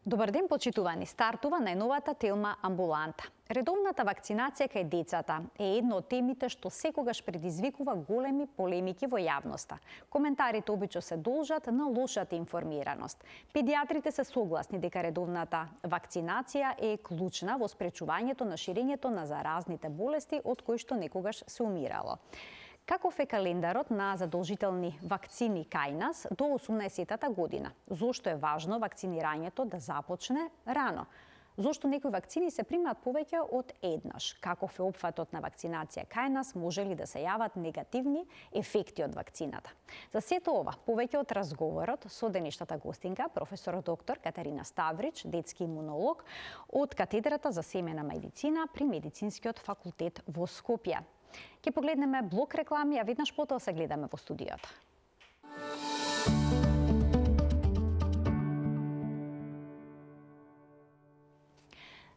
Добар ден, почитувани. Стартува најновата Телма амбуланта. Редовната вакцинација кај децата е една од темите што секогаш предизвикува големи полемики во јавноста. Коментарите обично се должат на лошата информираност. Педиатрите се согласни дека редовната вакцинација е клучна во спречувањето на ширењето на заразните болести од кои што некогаш се умирало. Каков е календарот на задолжителни вакцини кај нас до 18-та година? Зошто е важно вакцинирањето да започне рано? Зошто некои вакцини се примаат повеќе од еднаш? Каков е опфатот на вакцинација кај нас? Може ли да се јават негативни ефекти од вакцината? За сето ова, повеќе од разговорот со денешната гостинка, професор доктор Катерина Ставрич, детски имунолог од катедрата за семена медицина при Медицинскиот факултет во Скопје. Ке погледнеме блок реклами, а веднаш потоа се гледаме во студиото.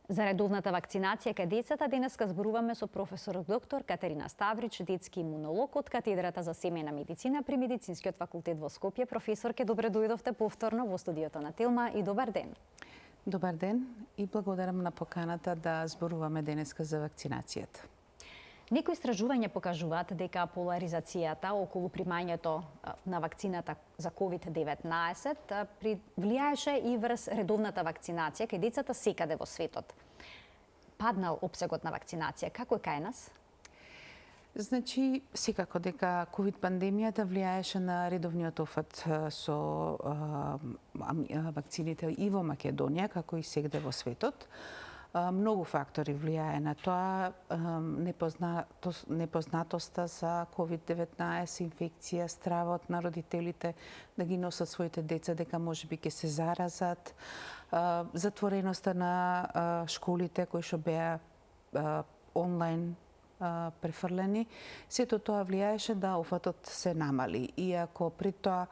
За редовната вакцинација кај децата денеска зборуваме со професор доктор Катерина Ставрич, детски имунолог од катедрата за семена медицина при Медицинскиот факултет во Скопје. Професорке, добре дојдовте повторно во студиото на Телма и добар ден. Добар ден и благодарам на поканата да зборуваме денеска за вакцинацијата. Некои истражувања покажуваат дека поларизацијата околу примањето на вакцината за COVID-19 влијаеше и врз редовната вакцинација кај децата секаде во светот. Паднал опсегот на вакцинација. Како е кај нас? Значи, секако дека ковид пандемијата влијаеше на редовниот офат со вакцините и во Македонија, како и сегде во светот. Многу фактори влијае на тоа, непознатоста за COVID-19 инфекција, стравот на родителите да ги носат своите деца дека можеби ќе се заразат, затвореноста на школите кои што беа онлайн префрлени, сето тоа влијаеше да офатот се намали. Иако при тоа,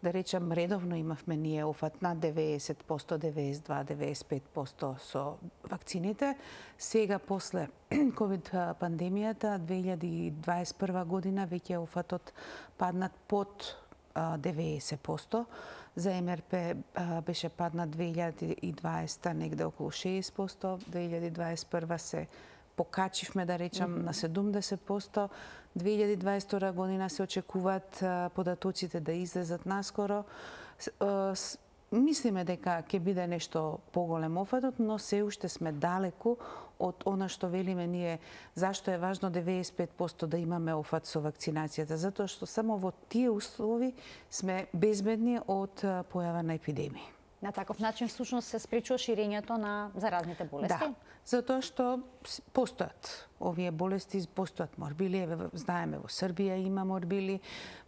да речем, редовно имавме ние офат на 90%, 92-95% со вакцините, сега после ковид пандемијата 2021 година веќе офатот паднат под 90%. За МРП беше паднат 2020 негде околу 60%, 2021 се покачивме, да речам, на 70%. 2022 година се очекуваат податоците да излезат наскоро. Мислиме дека ќе биде нешто поголем офатот, но се уште сме далеку од она што велиме ние. Зашто е важно 95% да имаме офат со вакцинацијата? Затоа што само во тие услови сме безбедни од појава на епидемии. На таков начин всушност се спречува ширењето на заразните болести? Да, затоа што постојат овие болести, постојат морбили, знаеме во Србија има морбили,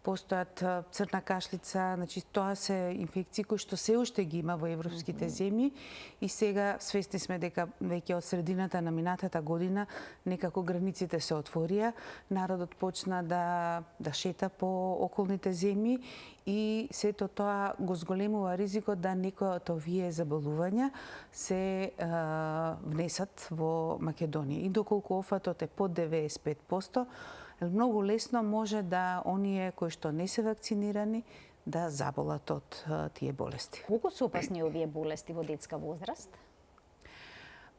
постојат црна кашлица, значи тоа се инфекции кои што се уште ги има во европските земји и сега свесни сме дека веќе од средината на минатата година некако границите се отворија, народот почна да шета по околните земји и сето тоа го зголемува ризикот да некои од овие заболувања се внесат во Македонија. И доколку офатот е под 95%, многу лесно може да оние кои што не се вакцинирани да заболат од тие болести. Колку се опасни овие болести во детска возраст?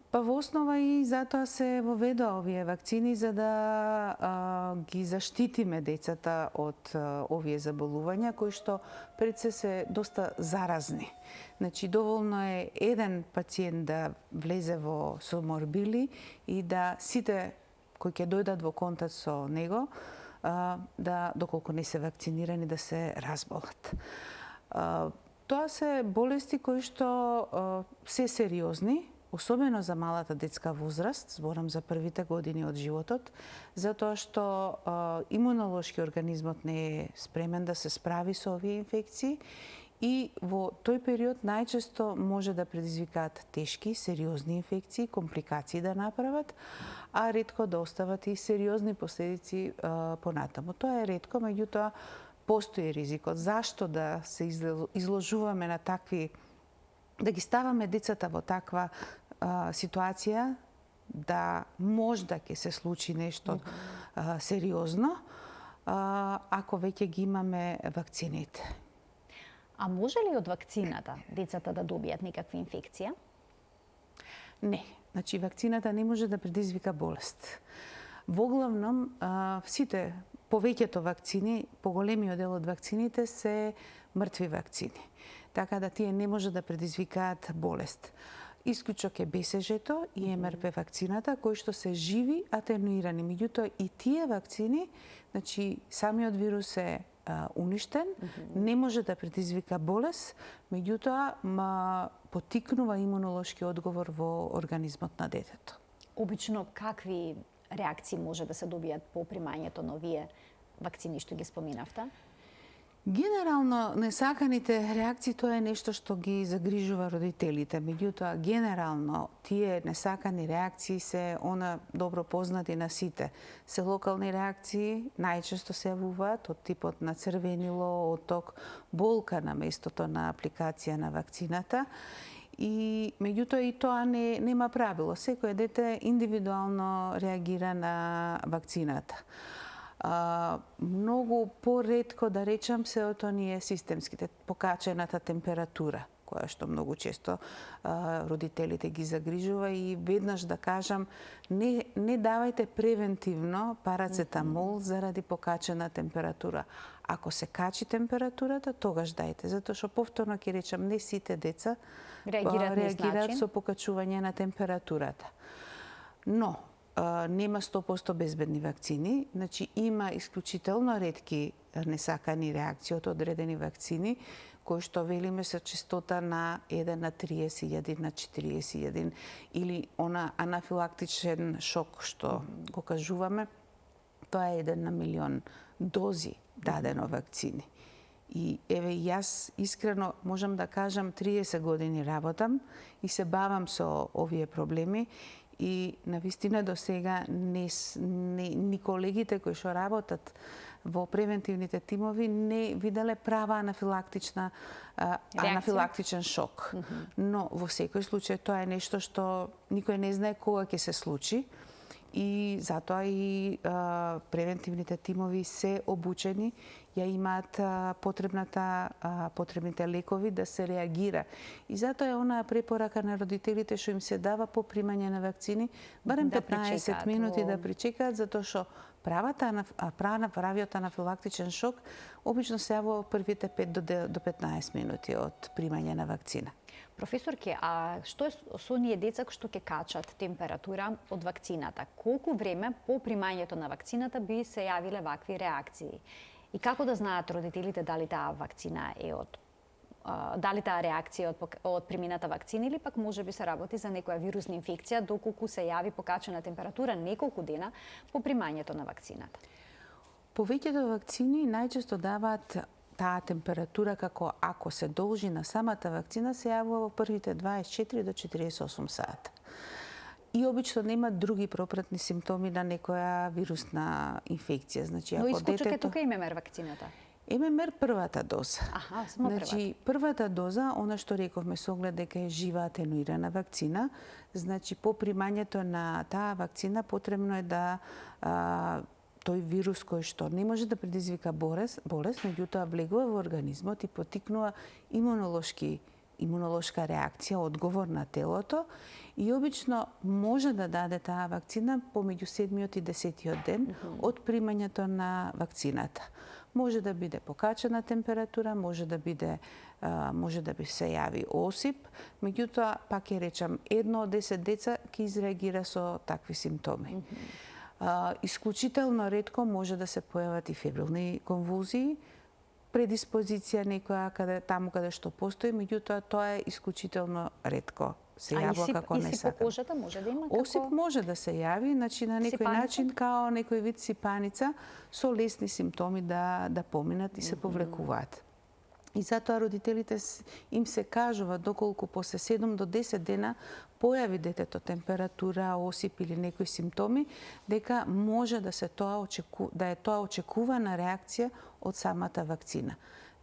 Па во основа и затоа се воведоа овие вакцини за да ги заштитиме децата од овие заболувања кои што пред се доста заразни. Значи доволно е еден пациент да влезе со морбили и да сите кои ќе дојдат во контакт со него да доколку не се вакцинирани да се разболат. Тоа се болести кои што се сериозни, особено за малата детска возраст, зборам за првите години од животот, затоа што имунолошки организмот не е спремен да се справи со овие инфекции и во тој период најчесто може да предизвикаат тешки, сериозни инфекции, компликации да направат, а ретко да остават и сериозни последици понатаму. Тоа е ретко, меѓутоа постои ризикот. Зашто да се изложуваме на такви, да ги ставаме децата во таква ситуација да можда ќе се случи нешто сериозно ако веќе ги имаме вакцините? А може ли од вакцината децата да добијат некаква инфекција? Не. Значи, вакцината не може да предизвика болест. Воглавном, сите, повеќето вакцини, поголемиот дел од вакцините се мртви вакцини. Така да тие не може да предизвикаат болест. Исклучок е БСЖ-то и МРП вакцината, кои што се живи атенуирани. Меѓутоа и тие вакцини, значи самиот вирус е уништен, не може да предизвика болест, меѓутоа потикнува имунолошки одговор во организмот на детето. Обично какви реакции може да се добијат по примањето на овие вакцини што ги споминавте? Генерално, несаканите реакции тоа е нешто што ги загрижува родителите. Меѓутоа, генерално, тие несакани реакции се добро познати на сите. Се локални реакции, најчесто се јавуваат од типот на црвенило, оток, болка на местото на апликација на вакцината. И меѓутоа и тоа нема правило. Секој дете индивидуално реагира на вакцината. Многу поретко, да речам, се од оние системските, покачената температура, која што многу често родителите ги загрижува, и веднаш да кажам, не давајте превентивно парацетамол заради покачена температура. Ако се качи температурата, тогаш дајте, затоа што повторно ќе речам, не сите деца реагираат со покачување на температурата. Но нема 100% безбедни вакцини, значи има исклучително ретки несакани реакции од одредени вакцини, кои што велиме со честота на 1 на 30.000, на 40.000, или анафилактичен шок што го кажуваме, тоа е 1 на милион дози дадено вакцини. И еве јас искрено можам да кажам 30 години работам и се бавам со овие проблеми. И навистина до сега ни колегите кои што работат во превентивните тимови не виделе права анафилактичен шок. Но во секој случај тоа е нешто што никој не знае кога ќе се случи, и затоа и превентивните тимови се обучени, ја имаат потребните лекови да се реагира. И затоа е онаа препорака на родителите што им се дава по примање на вакцини, барем 15 минути да причекаат, затоа што правиот анафилактичен шок обично се јавува првите 5 до 15 минути од примање на вакцина. Професорке, а што е со оние деца што ќе качат температура од вакцината? Колку време по примањето на вакцината би се јавиле вакви реакции? И како да знаат родителите дали таа вакцина е дали таа реакција од примината вакцина, или пак може би се работи за некоја вирусна инфекција доколку се јави покачена температура неколку дена по примањето на вакцината? Повеќето вакцини најчесто даваат таа температура како ако се должи на самата вакцина, се јавува во првите 24 до 48 сата. И обично нема други пропратни симптоми на некоја вирусна инфекција. Значи, но исклучок е тука и ММР вакцината? ММР првата доза. Само значи, првата доза, она што рековме со оглед дека е жива атенуирана вакцина, значи по примањето на таа вакцина потребно е да тој вирус кој што не може да предизвика болест, меѓутоа влегува во организмот и потикнува имунолошка реакција, одговор на телото, и обично може да даде таа вакцина помеѓу 7-миот и 10-тиот ден од примањето на вакцината. Може да биде покачена температура, може да би се јави осип, меѓутоа пак ќе речам 1 од 10 деца ќе изреагира со такви симптоми. Исклучително ретко може да се појават и фебрилни конвулзии, предиспозиција некоја таму каде што постои, меѓутоа тоа е исклучително ретко се јавува како несакано. Исип по кожата може да има? Осип може да се јави, значи на некој начин као некој вид сипаница со лесни симптоми да поминат и се повлекуваат. И затоа родителите им се кажува доколку после 7 до 10 дена појави детето температура, осип или некои симптоми, дека може да е тоа очекувана реакција од самата вакцина.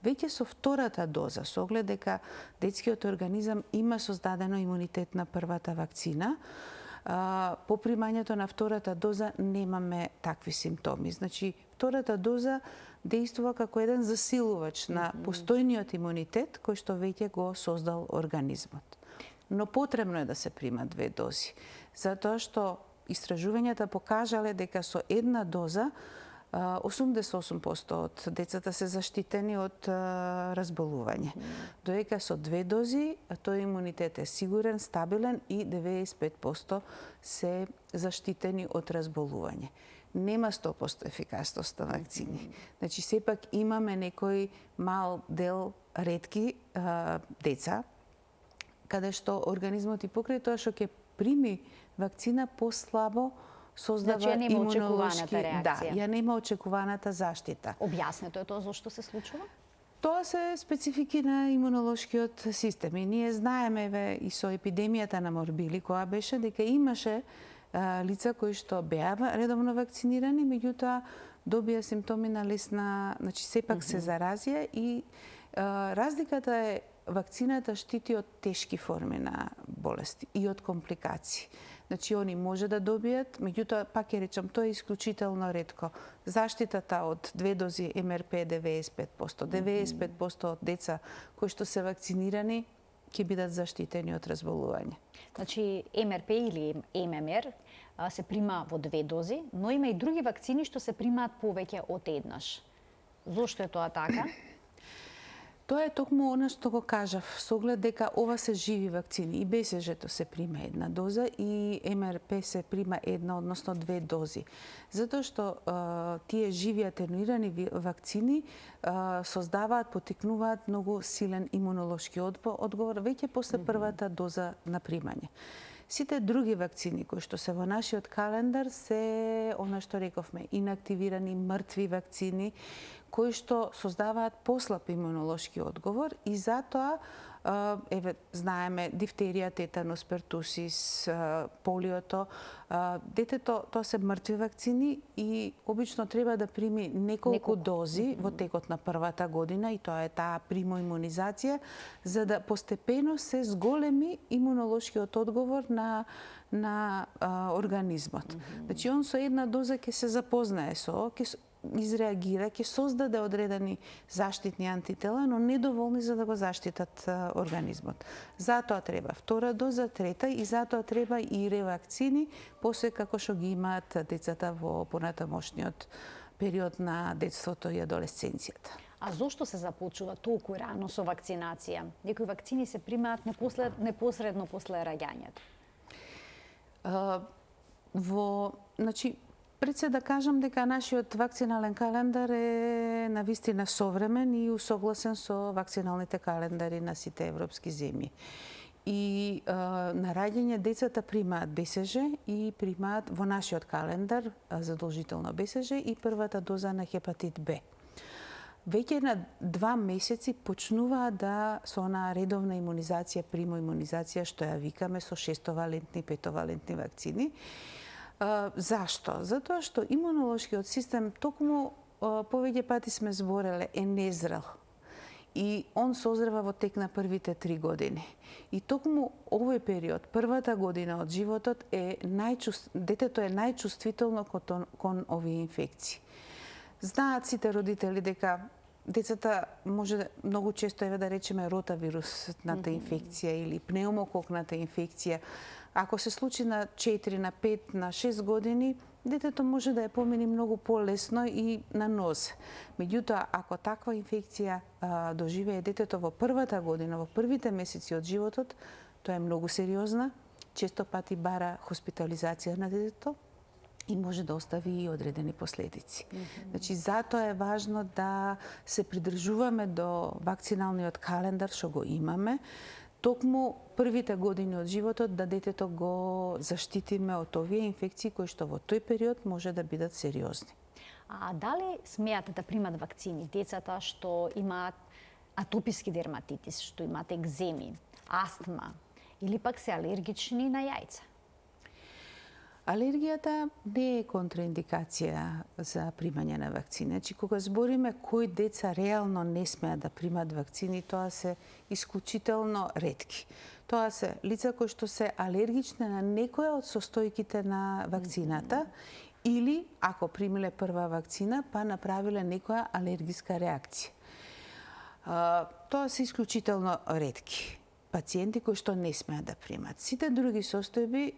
Веќе со втората доза, со оглед дека детскиот организам има создадено имунитет на првата вакцина, по примањето на втората доза немаме такви симптоми. Значи, втората доза действува како еден засилувач на постојниот имунитет кој што веќе го создал организмот. Но потребно е да се примат 2 дози, затоа што истражувањата покажале дека со една доза 88% од децата се заштитени од разболување. Додека со 2 дози тој имунитет е сигурен, стабилен и 95% се заштитени од разболување. Нема 100% ефикасност на вакцини. Значи, сепак имаме некој мал дел ретки деца, каде што организмот и покрај тоа што ќе прими вакцина послабо создава имунолошки, ја нема очекуваната заштита. Објаснето е тоа зошто се случува? Тоа се специфики на имунолошкиот систем. И ние знаеме и со епидемијата на морбили која беше дека имаше лица кои што беа редовно вакцинирани, меѓутоа добија симптоми на лесна, значи сепак се заразија и разликата е вакцината штити од тешки форми на болести и од компликации. Значи, они може да добијат, меѓутоа, пак ќе речам, тоа е исклучително ретко. Заштитата од 2 дози МРП е 95%. 95% од деца кои што се вакцинирани ќе бидат заштитени од разболување. Значи, МРП или ММР се прима во 2 дози, но има и други вакцини што се примаат повеќе од еднаш. Зошто е тоа така? Тоа е токму она што го кажав, со оглед дека ова се живи вакцини. И БСЖ-то се прима една доза и МРП се прима една, односно 2 дози. Затоа што тие живи атенуирани вакцини создаваат, потикнуваат многу силен имунолошки одговор веќе после првата доза на примање. Сите други вакцини кои што се во нашиот календар се, она што рековме, инактивирани мртви вакцини, кои што создаваат послаб имунолошки одговор и затоа знаеме дифтерија, тетанус, пертусис, полиото, детето тоа се мртви вакцини и обично треба да прими неколку дози во текот на првата година и тоа е таа примоимунизација за да постепено се зголеми имунолошкиот одговор на организмот. Значи он со една доза ќе се запознае со, ќе изреагира, ќе создаде одредени заштитни антитела, но недоволни за да го заштитат организмот. Затоа треба втора доза, трета и затоа треба и ревакцини, после како што ги имаат децата во понатамошниот период на детството и адолесценцијата. А зошто се започува толку рано со вакцинација? Некои вакцини се примаат непосредно после раѓањето. Значи, пред се да кажам дека нашиот вакцинален календар е навистина современ и усогласен со вакциналните календари на сите европски земји. И на раѓање децата примаат БСЖ и примаат во нашиот календар задолжително БСЖ и првата доза на хепатит Б. Веќе на 2 месеци почнуваат да со онаа редовна имунизација, примоимунизација што ја викаме со 6-валентни и 5-валентни вакцини. Зашто? Затоа што имунолошкиот систем токму повеќе пати сме збореле е незрел. И он созрева во тек на првите 3 години. И токму овој период, првата година од животот детето е најчувствително кон овие инфекции. Знаат сите родители дека децата може многу често да речеме ротавирусната инфекција или пнеумококната инфекција. Ако се случи на 4, на 5, на 6 години, детето може да ја помини многу полесно и на нос. Меѓутоа, ако таква инфекција доживее детето во првата година, во првите месеци од животот, тоа е многу сериозна, често пати бара хоспитализација на детето и може да остави и одредени последици. Значи, затоа е важно да се придржуваме до вакциналниот календар што го имаме, токму првите години од животот да детето го заштитиме од овие инфекции кои што во тој период може да бидат сериозни. А дали смеат да примат вакцини децата што имаат атописки дерматитис, што имаат екземи, астма или пак се алергични на јајца? Алергијата не е контраиндикација за примање на вакцини. Значи, кога збориме кои деца реално не смеат да примат вакцини, тоа се исклучително ретки. Тоа се лица кои што се алергични на некоја од состојките на вакцината или ако примиле прва вакцина, па направиле некоја алергиска реакција. Тоа се исклучително ретки пациенти кои што не смеат да примат. Сите други состојби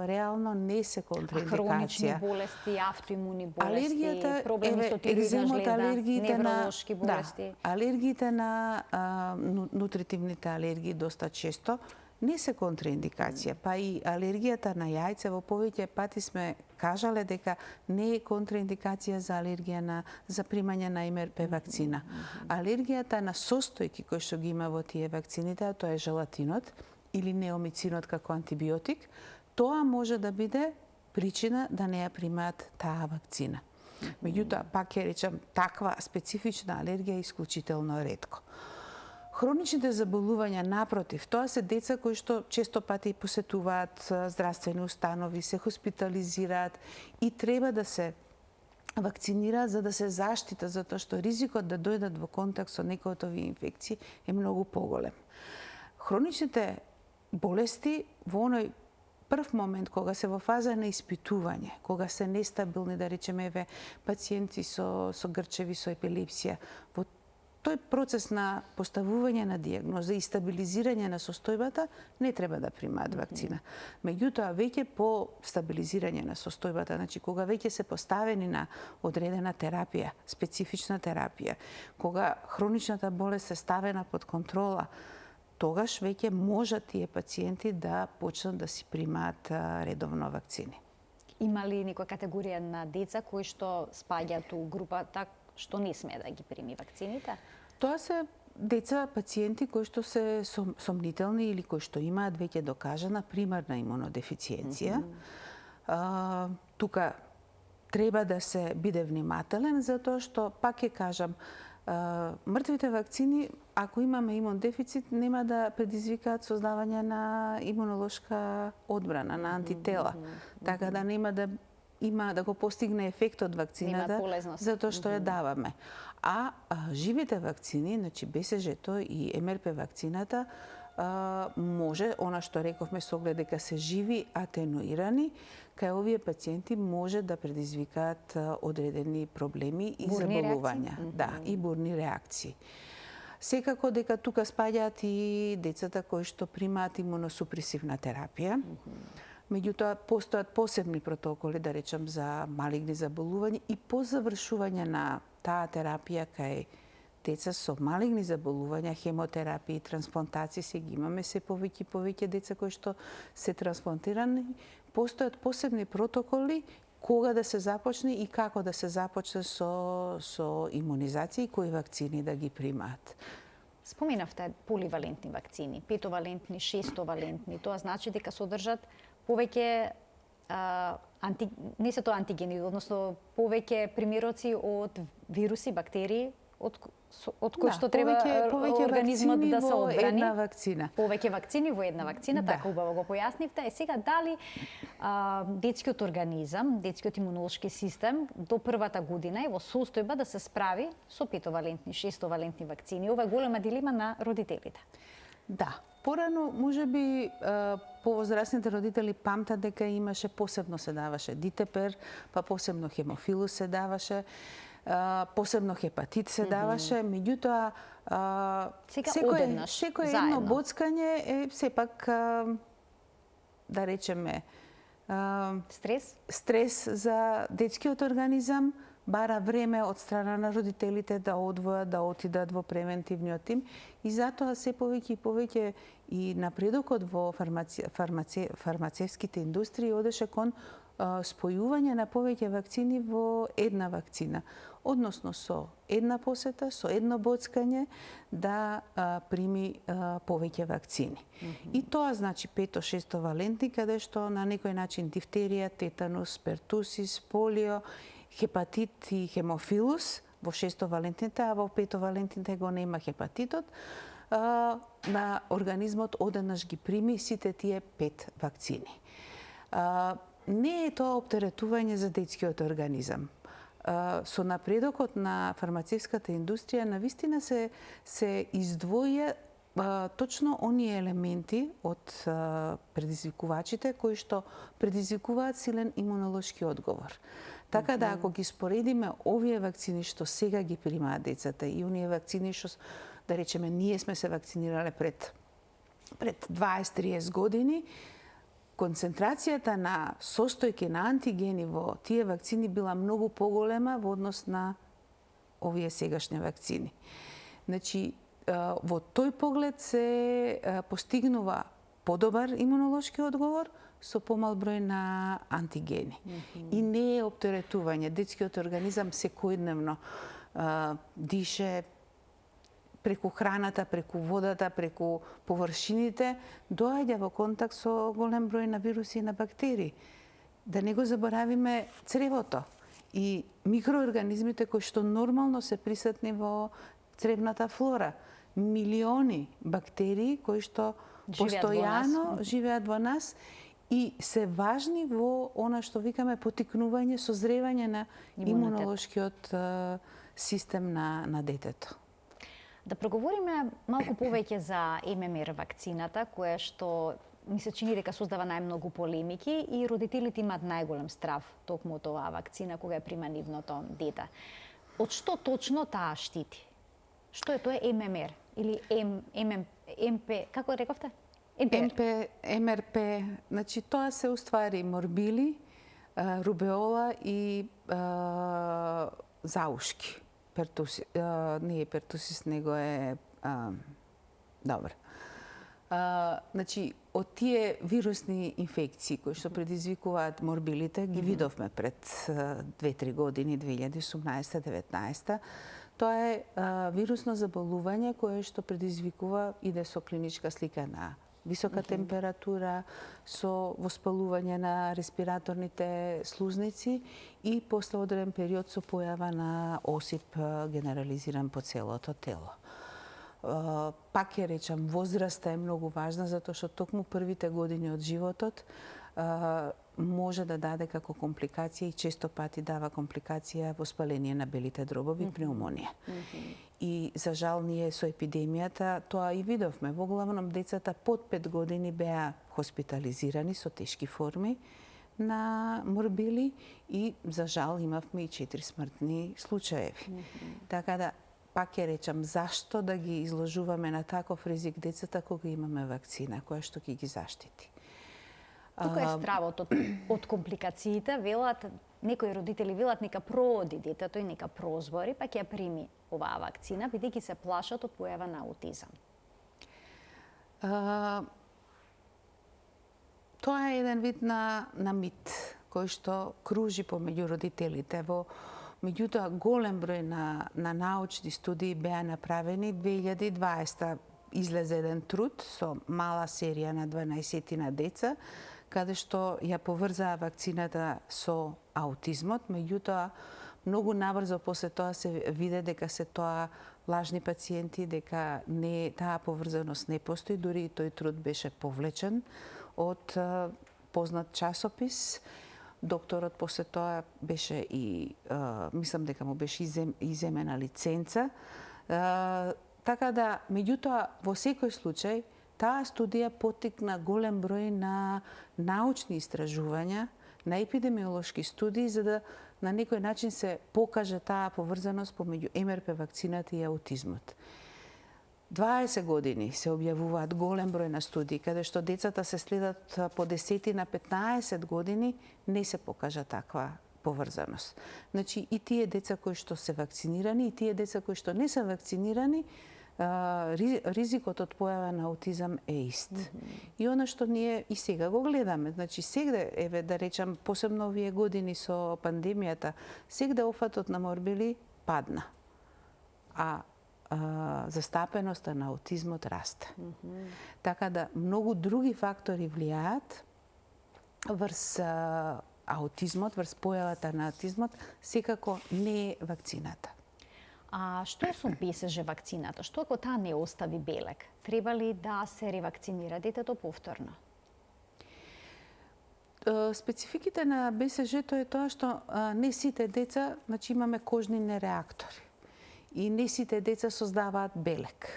реално не се контраиндикација. Хронични болести, автоимуни болести, проблеми со тироидна жлезда, невролошки болести. Да, алергиите на нутритивните алергии доста често не се контраиндикација, па и алергијата на јајце во повеќе пати сме кажале дека не е контраиндикација за алергија за примање на МРП вакцина. Алергијата на состојки кои што ги има во тие вакцините, тоа е желатинот или неомицинот како антибиотик, тоа може да биде причина да не ја примаат таа вакцина. Меѓутоа, пак ќе речам, таква специфична алергија е исклучително ретко. Хроничните заболувања, напротив, тоа се деца кои што често пати посетуваат здравствени установи, се хоспитализираат и треба да се вакцинираат за да се заштитат, затоа што ризикот да дојдат во контакт со некои од овие инфекции е многу поголем. Хроничните болести во оној прв момент кога се во фаза на испитување, кога се нестабилни, да речеме, пациенти со грчеви, со епилепсија, во тој процес на поставување на дијагноза и стабилизирање на состојбата не треба да примаат вакцина. Меѓутоа, веќе по стабилизирање на состојбата, значи кога веќе се поставени на одредена терапија, специфична терапија, кога хроничната болест се ставена под контрола, тогаш веќе можат тие пациенти да почнат да си примаат редовно вакцини. Има ли некоја категорија на деца кои што спаѓаат у групата што не смее да ги прими вакцините? Тоа се деца, пациенти кои што се сомнителни или кои што имаат веќе докажана примарна имунодефициенција. Тука треба да се биде внимателен, затоа што, пак ќе кажам, мртвите вакцини, ако имаме имун дефицит, нема да предизвикаат создавање на имунолошка одбрана, на антитела. Така да нема да има да го постигне ефектот вакцината, затоа што ја даваме. А живите вакцини, значи БСЖ-то и МРП вакцината, може, она што рековме со оглед дека се живи атенуирани, кај овие пациенти може да предизвикаат одредени проблеми и заболувања. Да, и бурни реакции. Секако дека тука спаѓаат и децата кои што примаат имуносупресивна терапија. Меѓутоа, постојат посебни протоколи, да речам, за малигни заболувања и по завршување на таа терапија кај деца со малигни заболувања, хемотерапија и трансплантации, се ги имаме се повеќе и повеќе деца кои што се трансплантирани, постојат посебни протоколи кога да се започне и како да се започне со имунизација и кои вакцини да ги примаат. Споменавте поливалентни вакцини, петовалентни, шестовалентни. Тоа значи дека содржат повеќе не се тоа антигени, односно повеќе примероци од вируси, бактерии од кои што треба организмот да се одбрани. Повеќе вакцини во една вакцина, така убаво го појаснивте. Сега, дали детскиот организам, детскиот имунолошки систем до првата година е во состојба да се справи со петовалентни, шестовалентни вакцини? Ова е голема дилема на родителите. Да. Порано, можеби, повозрастните родители памтат дека имаше посебно се даваше дитепер, па посебно хемофилус се даваше, посебно хепатит се даваше, меѓутоа секој едно боцкање е сепак, да речеме, стрес за детскиот организам, бара време од страна на родителите да одвојат, да отидат во превентивниот тим и затоа се повеќе и повеќе и напредокот во фармацевските индустрии одеше кон спојување на повеќе вакцини во една вакцина, односно со една посета, со едно боцкање да прими повеќе вакцини. И тоа значи 5-6 валентни, каде што на некој начин дифтерија, тетанус, пертусис, полио, хепатит и хемофилус во 6-валентните, а во 5-валентните го нема хепатитот, на организмот одеднаш ги прими сите тие 5 вакцини. Не е тоа оптеретување за детскиот организам. Со напредокот на фармацевската индустрија навистина се издвоја точно оние елементи од предизвикувачите кои што предизвикуваат силен имунолошки одговор. Така да ако ги споредиме овие вакцини што сега ги примаат децата и оние вакцини што, да речеме, ние сме се вакцинирале пред 20-30 години, концентрацијата на состојки на антигени во тие вакцини била многу поголема во однос на овие сегашни вакцини. Значи, во тој поглед се постигнува подобар имунолошки одговор со помал број на антигени. И не е оптеретување. Детскиот организам секојдневно дише преку храната, преку водата, преку површините, доаѓа во контакт со голем број на вируси и на бактерии. Да не го заборавиме цревото и микроорганизмите кои што нормално се присутни во цревната флора. Милиони бактерии кои што постојано живеат во нас и се важни во она што викаме потикнување, созревање на имунолошкиот систем на детето. Да проговориме малку повеќе за ММР вакцината, која што ми се чини дека создава најмногу полемики и родителите имаат најголем страв токму од оваа вакцина кога ја прима нивното дете. Од што точно таа штити? Што е тоа ММР или МП, како рековте? МРП, значи тоа се уствари морбили, рубеола и заушки. Не е пертусис, него е добро. Значи, од тие вирусни инфекции кои што предизвикуваат морбилите, ги видовме пред 2-3 години, 2018-19. Тоа е вирусно заболување кое што предизвикува, иде со клиничка слика на висока температура, со воспалување на респираторните слузници и после одреден период со појава на осип генерализиран по целото тело. Пак ќе речам, возраста е многу важна, затоа што токму првите години од животот може да даде како компликација и често пати дава компликација воспаление на белите дробови, пневмонија. И за жал ние со епидемијата тоа и видовме. Во главном децата под 5 години беа хоспитализирани со тешки форми на морбили и за жал имавме и 4 смртни случаеви. Така да пак ќе речам, зашто да ги изложуваме на таков ризик децата кога имаме вакцина која што ќе ги заштити. Тука е стравот од компликациите, велат, некои родители велат нека прооди детето и нека прозбори, па ќе ја прими оваа вакцина, бидејќи се плашат од појава на аутизам. Тоа е еден вид на мит кој што кружи помеѓу родителите. Меѓутоа, голем број на научни студии беа направени. 2020 излезе еден труд со мала серија на 12 на деца, каде што ја поврзаа вакцината со аутизмот, меѓутоа многу набрзо после тоа се виде дека се тоа лажни пациенти, дека таа поврзаност не постои, дури и тој труд беше повлечен од познат часопис. Докторот после тоа беше и, мислам дека му беше иземена лиценца. Така да, меѓутоа, во секој случај, таа студија поттикна голем број на научни истражувања, на епидемиолошки студии, за да на некој начин се покаже таа поврзаност помеѓу МРП вакцината и аутизмот. 20 години се објавуваат голем број на студии, каде што децата се следат по 10 на 15 години, не се покажа таква поврзаност. Значи, и тие деца кои што се вакцинирани, и тие деца кои што не се вакцинирани, ризикот од појава на аутизам е ист. И она што ние и сега го гледаме, значи сегде, еве да речам, посебно овие години со пандемијата, сегде офатот на морбили падна. А застапеноста на аутизмот расте. Така да многу други фактори влијаат врз аутизмот, врз појавата на аутизмот, секако не е вакцината. А што е со БСЖ вакцината? Што ако таа не остави белек? Треба ли да се ревакцинира детето повторно? Спецификите на БСЖ-то е тоа што не сите деца, значи имаме кожни нереактори. И не сите деца создаваат белек.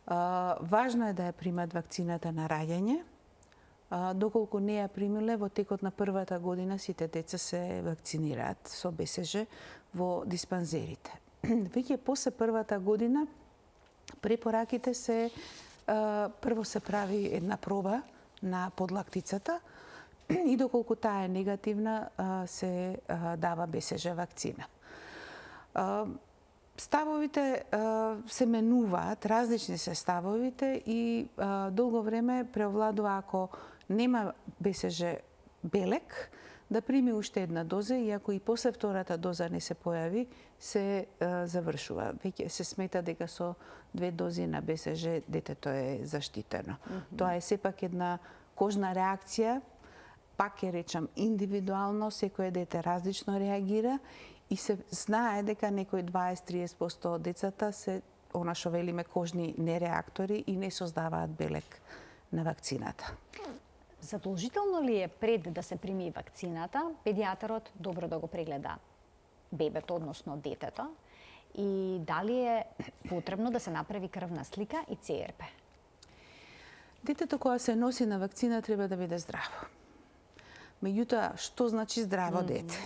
Важно е да ја примат вакцината на раѓање. Доколку не ја примиле, во текот на првата година сите деца се вакцинираат со БСЖ во диспанзерите. Веќе после првата година препораките се прво се прави една проба на подлактицата и доколку таа е негативна се дава БСЖ вакцина. Ставовите се менуваат, различни се ставовите и долго време преовладува ако нема БСЖ белек, да прими уште една доза и ако и после втората доза не се појави, се завршува. Веќе се смета дека со 2 дози на БСЖ детето е заштитено. Тоа е сепак една кожна реакција, пак ќе речам индивидуално, секој дете различно реагира и се знае дека некои 20-30% од децата се она што велиме кожни нереактори и не создаваат белек на вакцината. Задолжително ли е пред да се прими вакцината, педијатарот добро да го прегледа бебето, односно детето, и дали е потребно да се направи крвна слика и ЦРП? Детето кога се носи на вакцина треба да биде здраво. Меѓутоа, што значи здраво дете?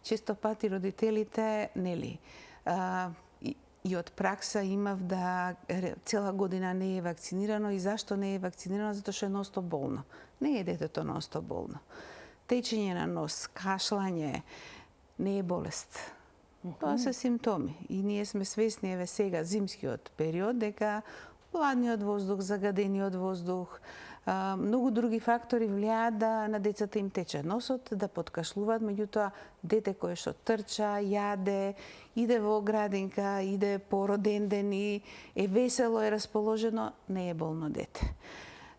Често пати родителите, нели, и од пракса имав да цела година не е вакцинирано и зашто не е вакцинирано? Затоа што е ностоп болно. Не е детето ностоп болно. Течење на нос, кашлање не е болест. Тоа се симптоми. И ние сме свесни еве сега зимскиот период дека ладниот воздух, загадениот воздух, многу други фактори влијаат да на децата им тече носот, да подкашлуваат, меѓутоа дете кое што трча, јаде, иде во градинка, иде по роден ден и е весело, е расположено, не е болно дете.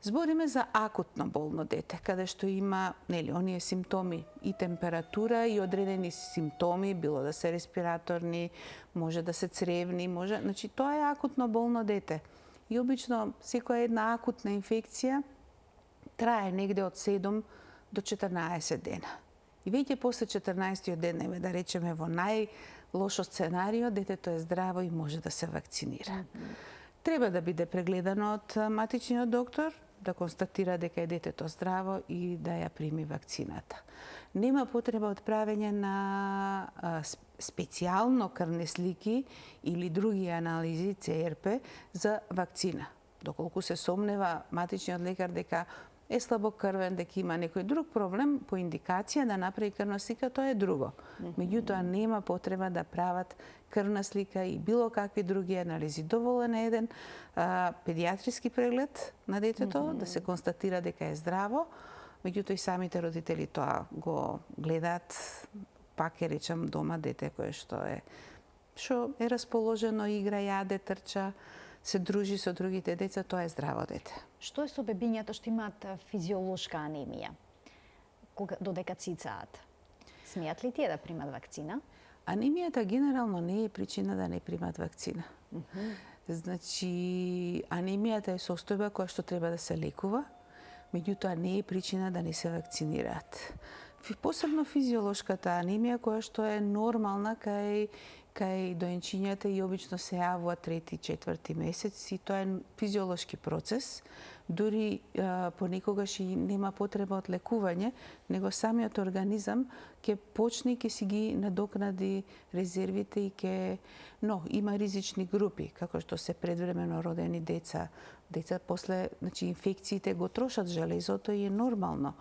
Збориме за акутно болно дете, каде што има, нели, оние симптоми и температура и одредени симптоми, било да се респираторни, може да се цревни, може, значи тоа е акутно болно дете. И обично секоја една акутна инфекција трае негде од 7 до 14 дена. И веќе после 14 ден, еве да речеме во најлошо сценарио, детето е здраво и може да се вакцинира. Треба да биде прегледано од матичниот доктор, да констатира дека е детето здраво и да ја прими вакцината. Нема потреба од правење на специјално крвни слики или други анализи ЦРП за вакцина. Доколку се сомнева матичниот лекар дека е слабокрвен, дека има некој друг проблем, по индикација да направи крвна слика, тоа е друго. Меѓутоа нема потреба да прават крвна слика и било какви други анализи. Доволен е еден педијатриски преглед на детето, да се констатира дека е здраво, меѓутоа и самите родители тоа го гледаат, пак ќе речам дома дете кое што е расположено, игра, јаде, трча, се дружи со другите деца, тоа е здраво дете. Што е со бебињата што имаат физиолошка анемија, додека цицаат? Смеат ли тие да примат вакцина? Анемијата генерално не е причина да не примат вакцина. Значи, анемијата е состојба која што треба да се лекува, меѓутоа не е причина да не се вакцинираат. Посебно физиолошката анемија која што е нормална кај доенчињата и обично се јавува 3-4 месец и тоа е физиолошки процес. Дури понекогаш и нема потреба од лекување, него самиот организам ќе почне и ќе си ги надокнади резервите и но има ризични групи, како што се предвремено родени деца. Деца после, значи, инфекциите го трошат железото и е нормално.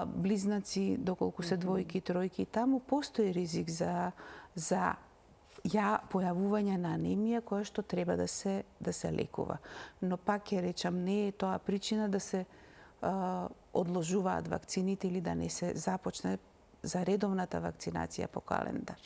Близнаци, доколку се двојки, тројки, таму постои ризик за појавување на анемија која што треба да се лекува. Но пак ќе речам, не е тоа причина да се одложуваат вакцините или да не се започне за редовната вакцинација по календар.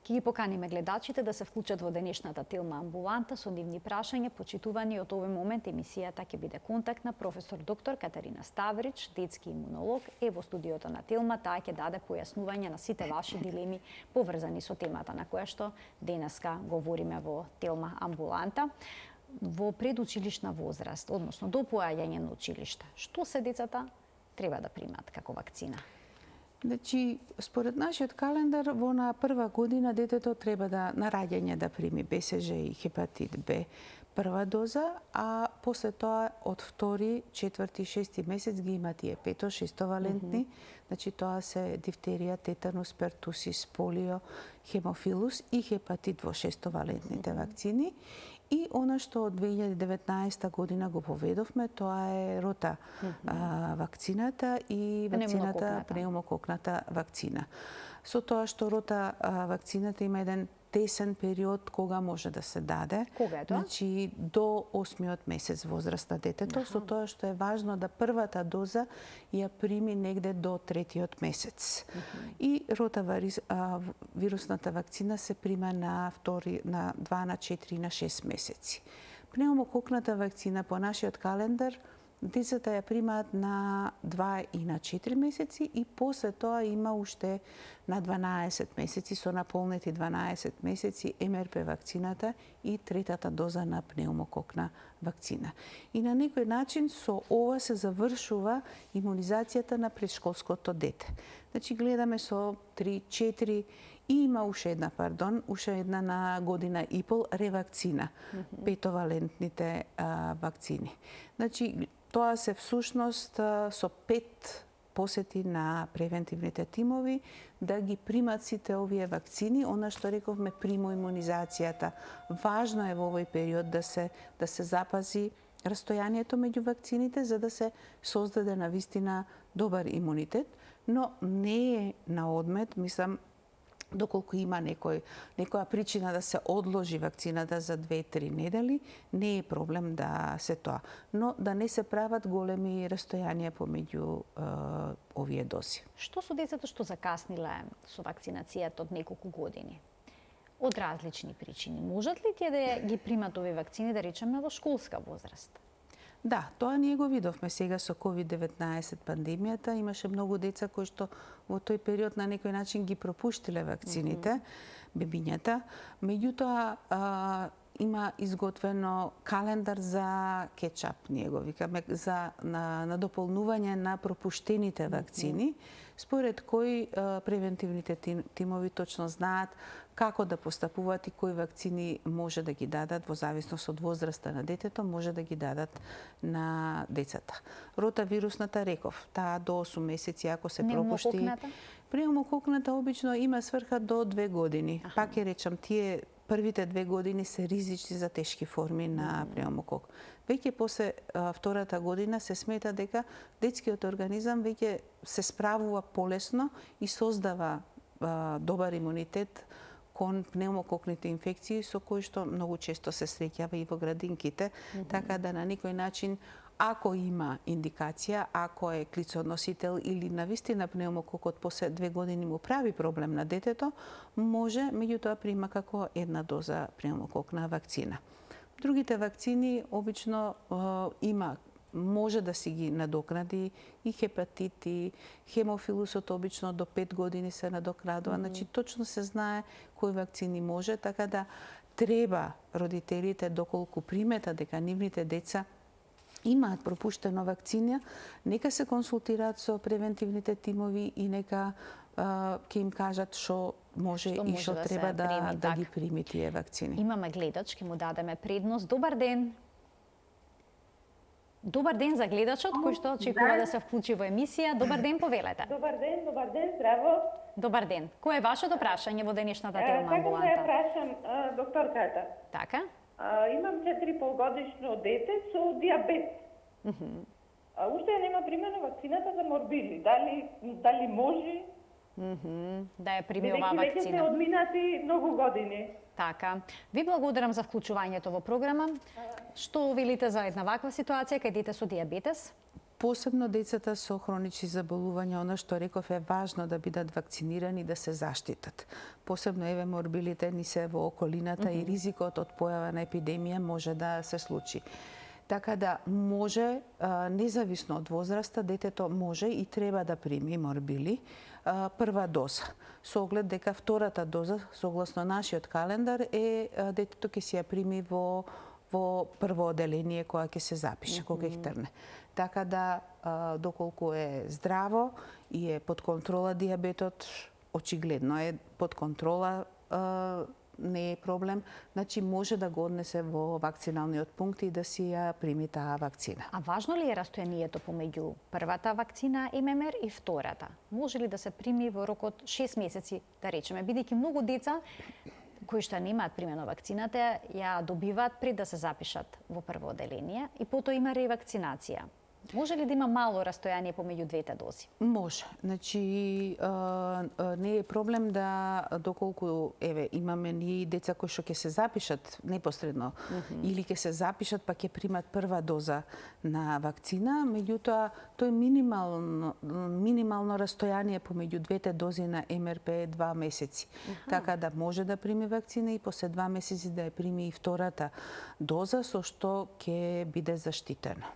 Ќе ги поканиме гледачите да се вклучат во денешната Телма амбуланта со нивни прашања, почитувани. Од овој момент емисијата ќе биде контактна. Професор доктор Катарина Ставрич, детски имунолог, е во студиото на Телма. Таа ќе даде појаснување на сите ваши дилеми поврзани со темата на која што денеска говориме во Телма амбуланта. Во предучилишна возраст, односно до поаѓање на училиште, што се децата треба да примат како вакцина? Значи, според нашиот календар, во на прва година детето треба на раѓање да прими БСЖ и хепатит Б. прва доза, а после тоа од втори, четврти, шести месец ги има тие пето, шестовалентни. Значи тоа се дифтерија, тетанус, пертусис, полио, хемофилус и хепатит во шестовалентните вакцини. И она што од 2019 година го поведовме, тоа е рота вакцината и вакцината пневмококната вакцина. Со тоа што рота вакцината има еден тесен период кога може да се даде. Кога е тоа? Значи до 8-миот месец возраст на детето, со тоа што е важно да првата доза ја прими негде до 3-тиот месец. И рота вирусната вакцина се прима на 2, на 2, на 4 и на 6 месеци. Пневмококната вакцина по нашиот календар децата ја примаат на 2 и на 4 месеци и после тоа има уште на 12 месеци, со наполнети 12 месеци МРП вакцината и третата доза на пневмококна вакцина. И на некој начин со ова се завршува имунизацијата на предшколското дете. Значи гледаме со 3-4 и има уште една на година и пол ревакцина, петовалентните вакцини. Значи тоа се всушност со 5 посети на превентивните тимови да ги примат сите овие вакцини, она што рековме примоимунизацијата. Важно е во овој период да се запази растојанието меѓу вакцините за да се создаде навистина добар имунитет, но не е на одмет, мислам, доколку има некоја причина да се одложи вакцината за 2-3 недели, не е проблем да се тоа. Но да не се прават големи растојанија помеѓу овие дози. Што со децата што закасниле со вакцинацијата од неколку години? Од различни причини. Можат ли тие да ги примат овие вакцини, да речеме, во школска возраст? Да, тоа ние го видовме сега со COVID-19 пандемијата. Имаше многу деца кои што во тој период на некој начин ги пропуштиле вакцините, бебињата. Меѓутоа, има изготвено календар за кетчап, ние го викаме, на дополнување на пропуштените вакцини, според кои превентивните тимови точно знаат како да постапуваат и кои вакцини може да ги дадат во зависност од возраста на детето, може да ги дадат на децата. Ротавирусната реков, таа до 8 месеци ако се пропушти. Пневмококната обично има сврха до 2 години. Пак ќе речам, тие првите 2 години се ризични за тешки форми на пневмокок. Веќе после втората година се смета дека детскиот организам веќе се справува полесно и создава добар имунитет кон пневмококните инфекции со кои што многу често се среќава и во градинките, така да на некој начин ако има индикација, ако е клицоносител или навистина пневмококот после 2 години му прави проблем на детето, може меѓутоа прима како една доза пневмококна вакцина. Другите вакцини обично може да си ги надокнади и хепатити, хемофилусот обично до 5 години се надокнадува. Значи точно се знае кои вакцини може, така да треба родителите доколку приметат дека нивните деца имаат пропуштено вакцина, нека се консултираат со превентивните тимови и нека ќе им кажат што може и што треба да ги прими тие вакцини. Имаме гледач, ќе му дадеме предност. Добар ден. Добар ден за гледачот кој што очекува да се вклучи во емисија. Добар ден, повелете. Добар ден, здраво. Добар ден. Кој е вашето прашање во денешната тема амбуланта? Сакам да ја прашам докторката. Така? Имам 4,5-годишно дете со диабет. Уште нема примена вакцината за морбили. Дали може? Да ја прими оваа вакцина. Веќе се одминати многу години. Така. Ви благодарам за вклучувањето во програма. Што велите за една ваква ситуација кај дете со диабетес? Посебно децата со хронични заболувања, она што реков е важно да бидат вакцинирани, да се заштитат. Посебно еве морбилите ни се во околината и ризикот од појава на епидемија може да се случи. Така да може, независно од возраста, детето може и треба да прими морбили прва доза. Со оглед дека втората доза, согласно нашиот календар, детето ќе се ја прими во прво оделение кога ќе се запише, кога ќе трне. Така да, доколку е здраво и е под контрола диабетот, очигледно е под контрола не е проблем, значи може да го однесе во вакциналниот пункт и да си ја прими таа вакцина. А важно ли е растојанието помеѓу првата вакцина ММР и втората? Може ли да се прими во рок од 6 месеци, да речеме, бидејќи многу деца кои што немаат примено вакцината ја добиваат пред да се запишат во прво оделение и потоа има ревакцинација. Може ли да има мало растојание помеѓу двете дози? Може. Значи, не е проблем да, доколку, имаме ние деца кои што ќе се запишат непосредно, или ќе се запишат па ќе примат прва доза на вакцина, меѓутоа, тој минимално растојание помеѓу двете дози на МРП е 2 месеци. Така да може да прими вакцина и после 2 месеци да ја прими и втората доза, со што ќе биде заштитено.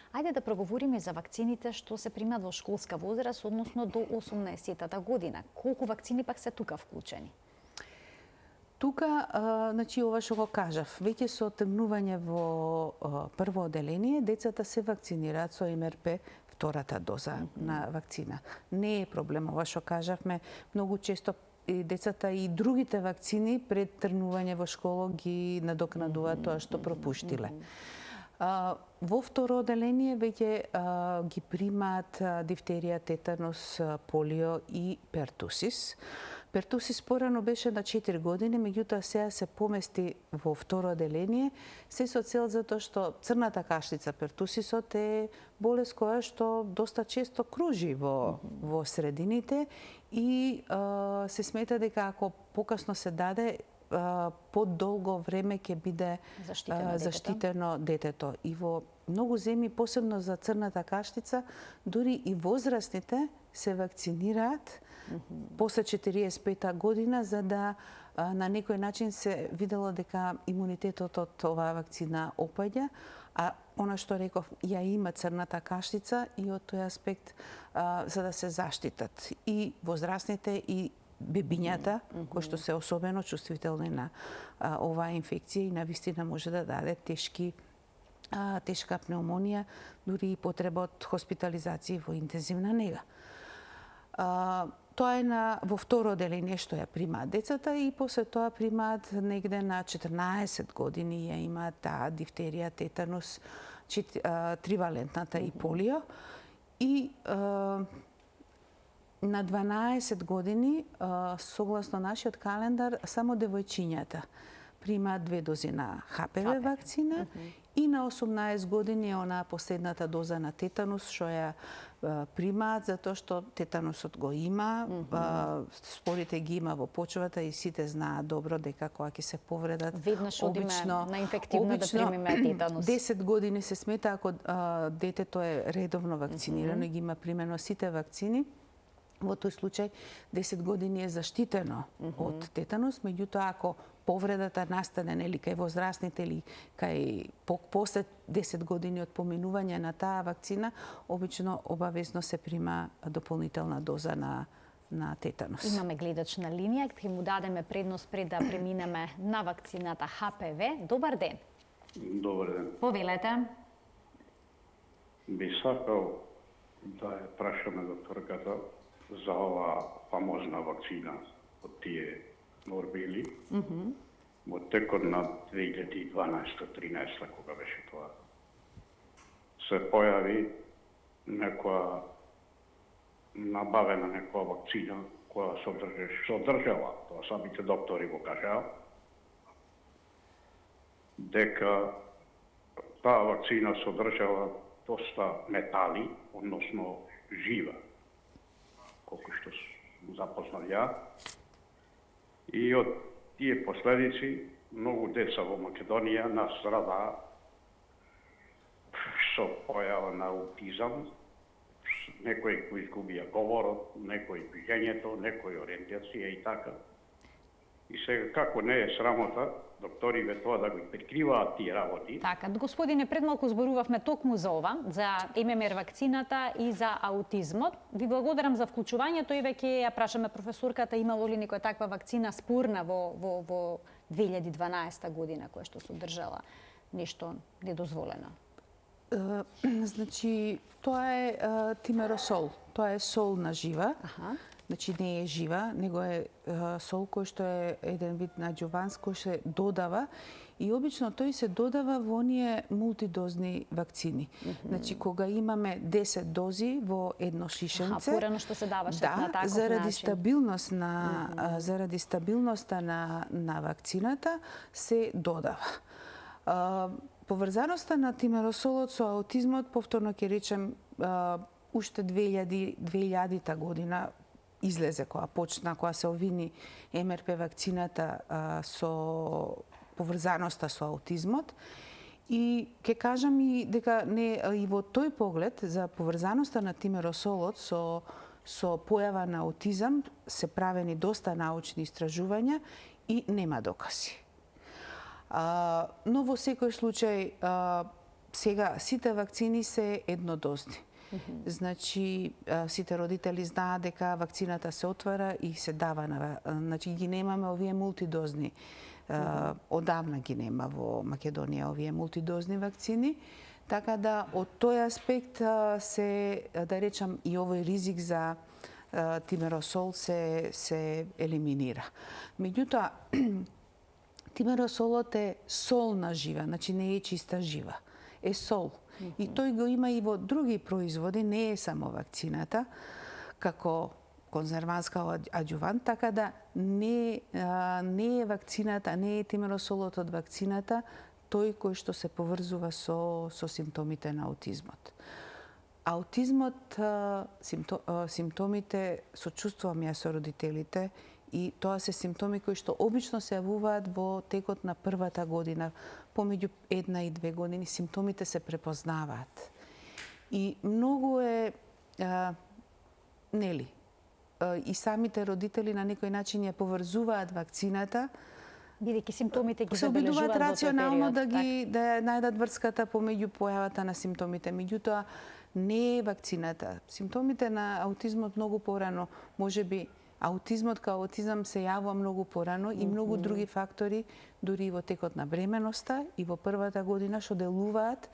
Ајде да проговориме за вакцините што се примат во школска возраст, односно до 18-та година. Колку вакцини пак се тука вклучени? Тука, значи, ова што го кажав, веќе со тргнување во прво оделение, децата се вакцинираат со МРП втората доза на вакцина. Не е проблем, ова што кажавме, многу често и децата и другите вакцини пред тргнување во школа ги надокнадуваат тоа што пропуштиле. Во второ оделение веќе ги примаат дифтерија, тетанус, полио и пертусис. Пертусис порано беше на 4 години, меѓутоа сега се помести во второ оделение, се со цел затоа што црната кашлица, пертусисот е болест која што доста често кружи во средините и се смета дека ако покасно се даде, подолго време ќе биде заштитено детето. И во многу земји, посебно за црната кашлица, дури и возрастните се вакцинираат после 45-та година, за да на некој начин се видело дека имунитетот од оваа вакцина опаѓа, а она што реков, ја има црната кашлица и од тој аспект за да се заштитат и возрастните и бебињата, кои што се особено чувствителни на оваа инфекција и навистина може да даде тешка пневмонија, дури и потреба од хоспитализација во интензивна нега. Тоа е во второ оделение што ја примаат децата и после тоа примаат негде на 14 години ја имаат таа дифтерија, тетанус, тривалентната и полио. И на 12 години, согласно нашиот календар, само девојчињата примаат 2 дози на ХПВ вакцина и на 18 години онаа последната доза на тетанус што ја примаат затоа што тетанусот го има, спорите ги има во почвата и сите знаат добро дека кога ќе се повредат веднаш одиме на инфективно да примиме тетанус. 10 години се смета ако детето е редовно вакцинирано и ги има примено сите вакцини. Во тој случај 10 години е заштитено од тетанус, меѓутоа ако повредата настане нели кај возрастните или кај после 10 години од поминување на таа вакцина, обично обавезно се прима дополнителна доза на тетанус. Имаме гледач на линија, ќе му дадеме предност пред да преминеме на вакцината ХПВ. Добар ден. Добар ден. Повелете. Би сакал да ја прашаме докторката за оваа фамозна вакцина од тие морбили. Во текот на 2012-13, кога беше тоа, се појави некоја набавена некоја вакцина која содржала, тоа самите доктори го кажаа, дека таа вакцина содржала доста метали, односно жива, колку што запознал ја. И од тие последици многу деца во Македонија настрадаа со појава на аутизам, некои кои изгубија говорот, некои движењето, некои ориентација и така. И сега како не е срамота докториве тоа да го прикриваат тие работи. Така, господине, пред малку зборувавме токму за ова, за ММР вакцината и за аутизмот. Ви благодарам за вклучувањето и веќе ја прашаме професорката имало ли некоја таква вакцина спорна во 2012 година која што содржала нешто недозволено. Значи, тоа е тимеросол. Тоа е сол на жива. значи не е жива, него е сол кој што е еден вид на аџуванс кој се додава и обично тој се додава во оние мултидозни вакцини. Значи кога имаме 10 дози во едно шишенце, порано што се даваше на таков заради начин. стабилност заради стабилноста на вакцината се додава. Поврзаноста на тимеросолот со аутизмот, повторно ќе речем, уште 2000-та година излезе кога се овини МРП вакцината со поврзаноста со аутизмот. И ќе кажам и дека и во тој поглед за поврзаноста на тимеросолот со појава на аутизам се правени доста научни истражувања и нема докази. Но во секој случај сега сите вакцини се еднодозни. Значи сите родители знаат дека вакцината се отвара и се дава значи ги немаме овие мултидозни. Одамна ги нема во Македонија овие мултидозни вакцини, така да од тој аспект се, да речам, и овој ризик за тимеросол се елиминира. Меѓутоа, тимеросолот е солна жива, значи не е чиста жива, е сол. И тој го има и во други производи, не е само вакцината, како конзерванска аџувант, така да не е вакцината, не е тимеросолот од вакцината тој кој што се поврзува со симптомите на аутизмот. Аутизмот, симптомите, сочувствувам ја со родителите, и тоа се симптоми кои што обично се јавуваат во текот на првата година, помеѓу 1 и 2 години, симптомите се препознаваат. И многу е, нели, и самите родители на некој начин ја поврзуваат вакцината, бидејќи симптомите ги се забележуваат обидуваат во тој рационално период, да ја најдат врската помеѓу појавата на симптомите. Меѓутоа, не е вакцината. Симптомите на аутизмот многу порано, можеби аутизмот као аутизам се јавува многу порано и многу други фактори, дури и во текот на бременоста и во првата година што делуваат,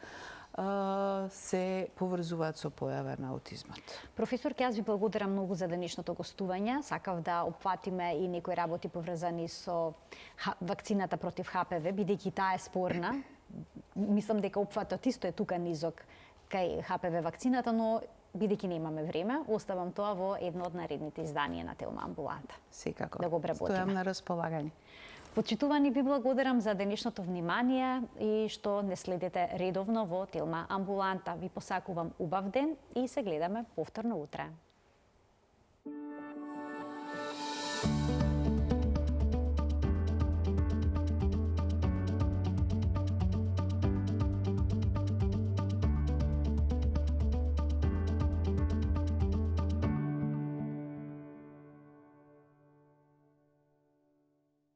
се поврзуваат со појава на аутизмот. Професор, јас ви благодарам многу за денешното гостување. Сакав да опфатиме и некои работи поврзани со вакцината против ХПВ, бидејќи таа е спорна. Мислам дека опфатот исто е тука низок кај ХПВ вакцината, но бидејќи немаме време, оставам тоа во едно од наредните изданија на Телма Амбуланта. Секако. Да го обработиме. Стојам на располагање. Почитувани, ви благодарам за денешното внимание и што не следите редовно во Телма Амбуланта. Ви посакувам убав ден и се гледаме повторно утре.